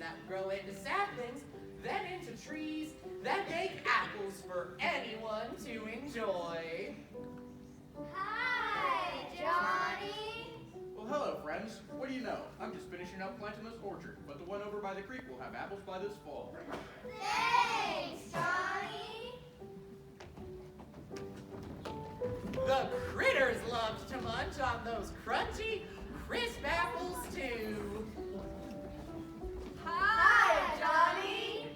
that grow into saplings, then into trees that make apples for anyone to enjoy. Hi, Johnny. Well, hello, friends. What do you know? I'm just finishing up planting this orchard, but the one over by the creek will have apples by this fall. Thanks, Johnny. The critters loved to munch on those crunchy, crisp apples too. Hi, Johnny.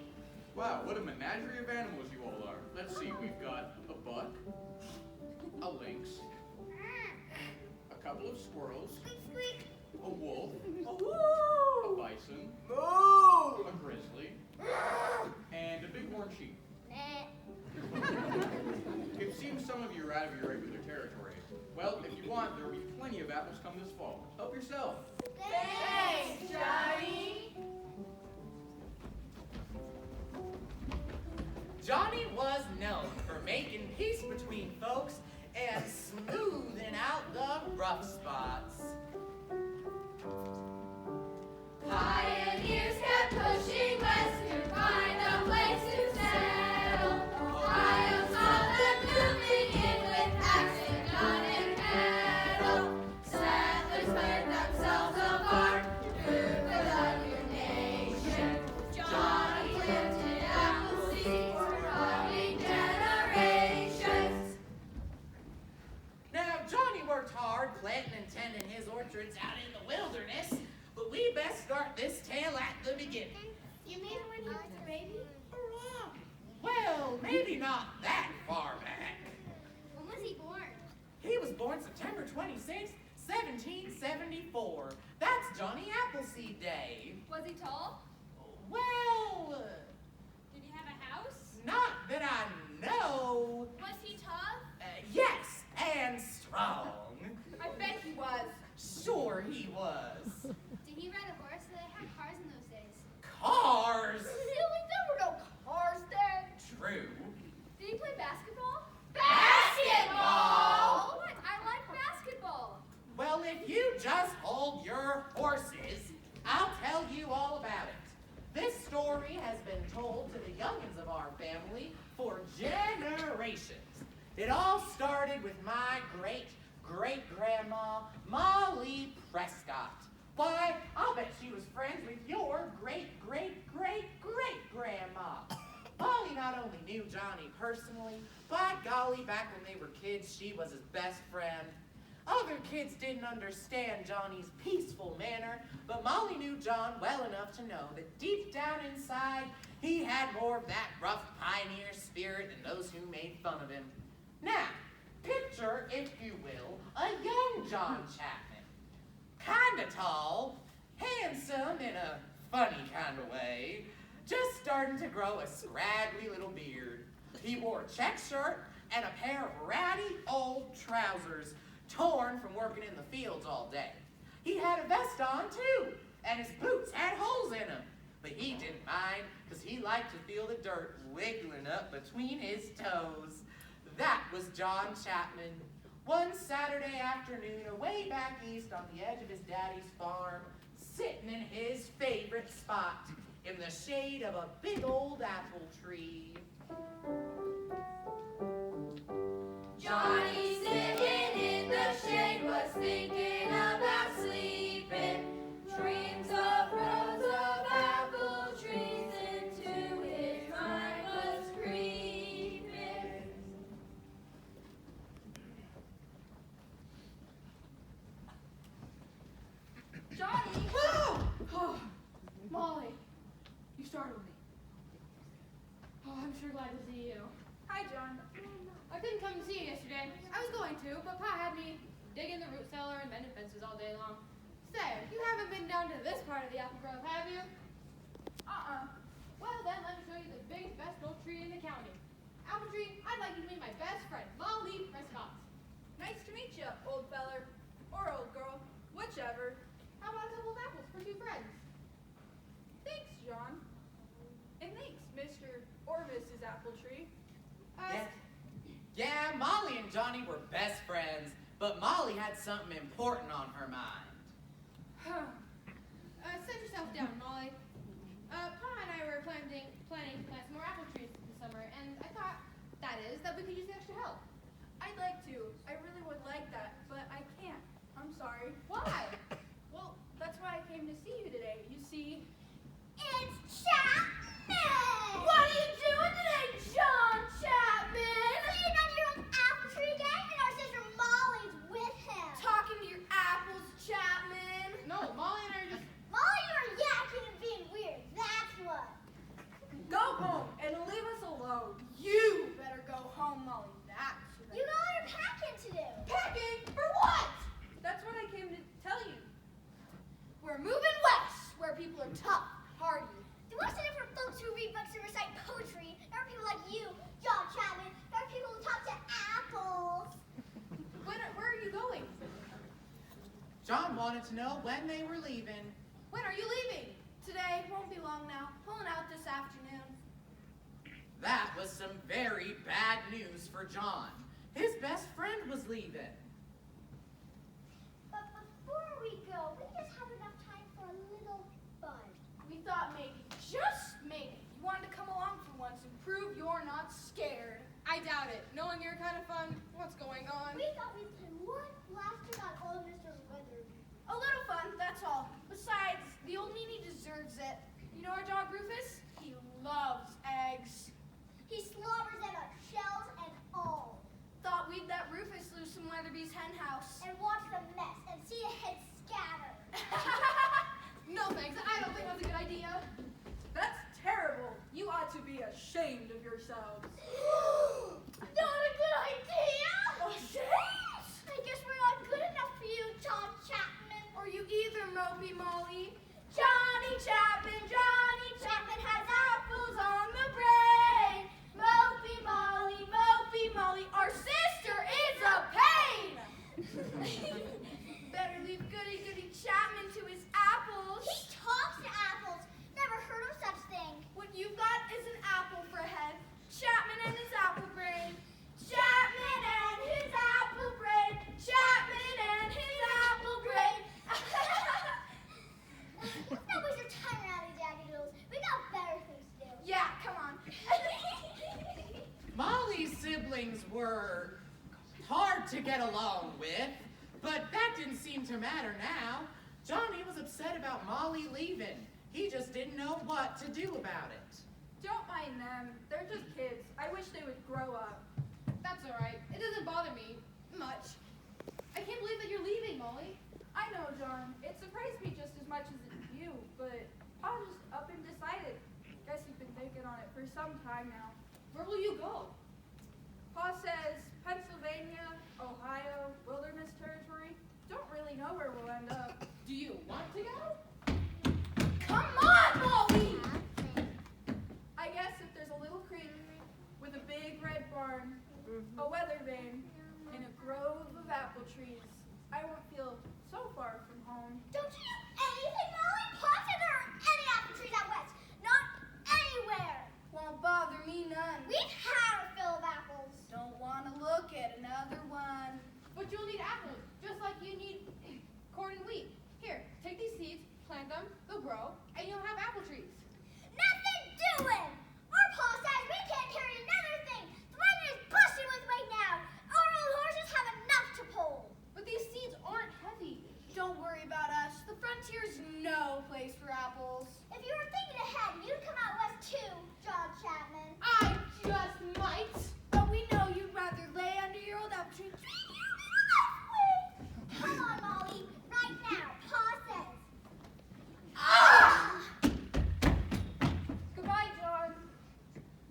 Wow, what a menagerie of animals you all are. Let's see, we've got a buck, a lynx, a couple of squirrels, a wolf, a bison, a grizzly, and a bighorn sheep. It seems some of you are out of your regular territory. Well, if you want, there will be plenty of apples come this fall. Help yourself. Thanks, Johnny. Johnny was known for making peace between folks and smoothing out the rough spots. Pioneers kept pushing west to find a place to settle. Ohio saw them moving in with axe and gun and pedal. Settlers spread themselves apart, food for the new nation. Johnny planted Appleseed for coming generations. Now, Johnny worked hard planting and tending his orchards out in the wilderness, but we best start this tale at the beginning. You mean when he was a baby? Well, maybe not that far back. When was he born? He was born September 26, 1774. That's Johnny Appleseed Day. Was he tall? Well, Did he have a house? not that I know. Was he tough? Yes, and strong. I bet he was. Sure he was. Did he ride a horse? They had cars in those days. Cars. Really? There were no cars then. True. Did he play basketball? Basketball! What? I like basketball. Well, if you just hold your horses, I'll tell you all about it. This story has been told to the youngins of our family for generations. It all started with my great-great-grandma, Molly Prescott. Why, I'll bet she was friends with your great-great-great-great-grandma. Molly not only knew Johnny personally, but golly, back when they were kids, she was his best friend. Other kids didn't understand Johnny's peaceful manner, but Molly knew John well enough to know that deep down inside, he had more of that rough pioneer spirit than those who made fun of him. Now, picture, if you will, a young John Chapman. Kinda tall, handsome in a funny kind of way, just starting to grow a scraggly little beard. He wore a check shirt and a pair of ratty old trousers, torn from working in the fields all day. He had a vest on too, and his boots had holes in them. But he didn't mind, because he liked to feel the dirt wiggling up between his toes. That was John Chapman. One Saturday afternoon, away back east on the edge of his daddy's farm, sitting in his favorite spot, in the shade of a big old apple tree. Johnny sitting in the shade was thinking about sleeping. Dreams of rows of apple trees into his mind was creeping. Johnny! Oh, Molly, you startled me. Oh, I'm sure glad to see you. Hi, John. I couldn't come to see you yesterday. I was going to, but Pa had me digging the root cellar and mending fences all day long. Say, you haven't been down to this part of the apple grove, have you? Well, then let me show you the biggest, best old tree in the county. Apple tree, I'd like you to meet my best friend, Molly Prescott. Nice to meet you, old feller. Or old girl. Whichever. How about a couple of apples for two friends? Thanks, John. And thanks, Mr. or Mrs. Appletree. Yeah, Molly and Johnny were best friends, but Molly had something important on her mind. Set yourself down, Molly. party. There are lots of different folks who read books and recite poetry. There are people like you, John Chapman. There are people who talk to apples. Where are you going? John wanted to know when they were leaving. When are you leaving? Today, won't be long now. Pulling out this afternoon. That was some very bad news for John. His best friend was leaving. But before we go, we just have enough time for a little fun. We thought maybe, just maybe, you wanted to come along for once and prove you're not scared. I doubt it. Knowing you're kind of fun, what's going on? We thought we'd play one last trick on old Mr. Weather. A little fun, that's all. Besides, the old meanie deserves it. You know our dog Rufus? He loves eggs. He slobbers them up, shells and all. Thought we'd let Rufus loose in Weatherby's hen house. And watch the mess and see the heads scatter. No thanks. I don't think that's a good idea. That's terrible. You ought to be ashamed of yourselves. Not a good idea! Ashamed? I guess we're not good enough for you, John Chapman. Or you either, Mopey Molly. Johnny Chapman has apples on the brain. Mopey Molly, our sister is a pain! Better leave Goody Chapman to his apples. He talks to apples. Never heard of such thing. What you've got is an apple for a head. Chapman and his apple brain. Chapman and his apple brain. Chapman and his apple brain. Let's not waste your time around these Yankee Doodles. We got better things to do. Yeah, come on. Molly's siblings were hard to get along with, but that didn't seem to matter now. Johnny was upset about Molly leaving. He just didn't know what to do about it. Don't mind them. They're just kids. I wish they would grow up. That's all right. It doesn't bother me much. I can't believe that you're leaving, Molly. I know, John. It surprised me just as much as it did you, but Pa just up and decided. Guess you've been thinking on it for some time now. Where will you go? Pa says Pennsylvania, Ohio, wilderness territory. Don't really know where we'll end up. Do you want to go? Come on, Molly! I guess if there's a little creek with a big red barn, a weather vane, and a grove of apple trees, I won't feel so far from home. Don't you do anything, Molly? Pa said there aren't any apple trees out west. Not anywhere. Won't bother me none. We've had our fill of apples. Don't want to look at another one. But you'll need apples, just like you need corn and wheat. Here, take these seeds, plant them, they'll grow, and you'll have apple trees. Nothing doing. Our pa says we can't carry another thing. The wagon is busted with weight now. Our old horses have enough to pull. But these seeds aren't heavy. Don't worry about us. The frontier's no place for apples. If you were thinking ahead, you'd come out west too, John Chapman. I just might. But we know you'd rather lay under your old apple tree. Come on, Molly. Right now, pa says. Ah! Goodbye, John.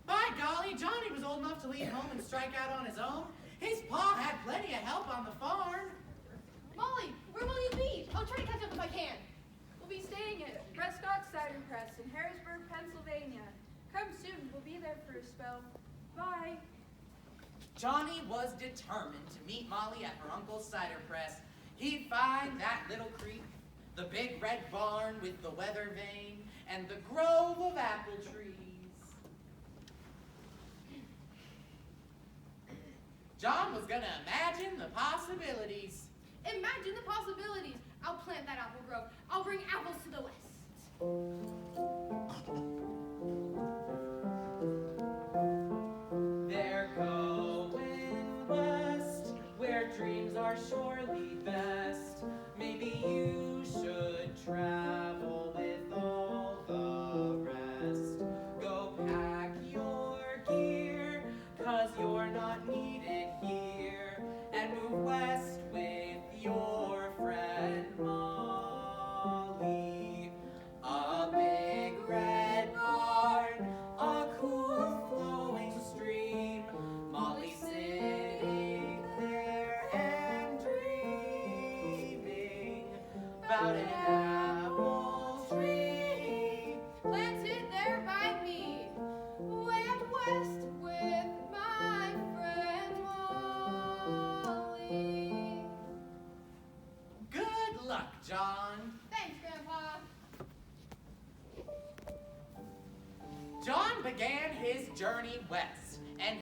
By golly, Johnny was old enough to leave home and strike out on his own. His pa had plenty of help on the farm. Molly, where will you be? I'll try to catch up if I can. We'll be staying at Prescott Cider Press in Harrisburg, Pennsylvania. Come soon. We'll be there for a spell. Bye. Johnny was determined to meet Molly at her uncle's cider press. He'd find that little creek, the big red barn with the weather vane, and the grove of apple trees. John was gonna imagine the possibilities. Imagine the possibilities. I'll plant that apple grove. I'll bring apples to the west. They're going west, where dreams are surely best. Maybe you should travel with all the rest. Go pack your gear, 'cause you're not needed here. And move west with your friend Molly. A big on began his journey west.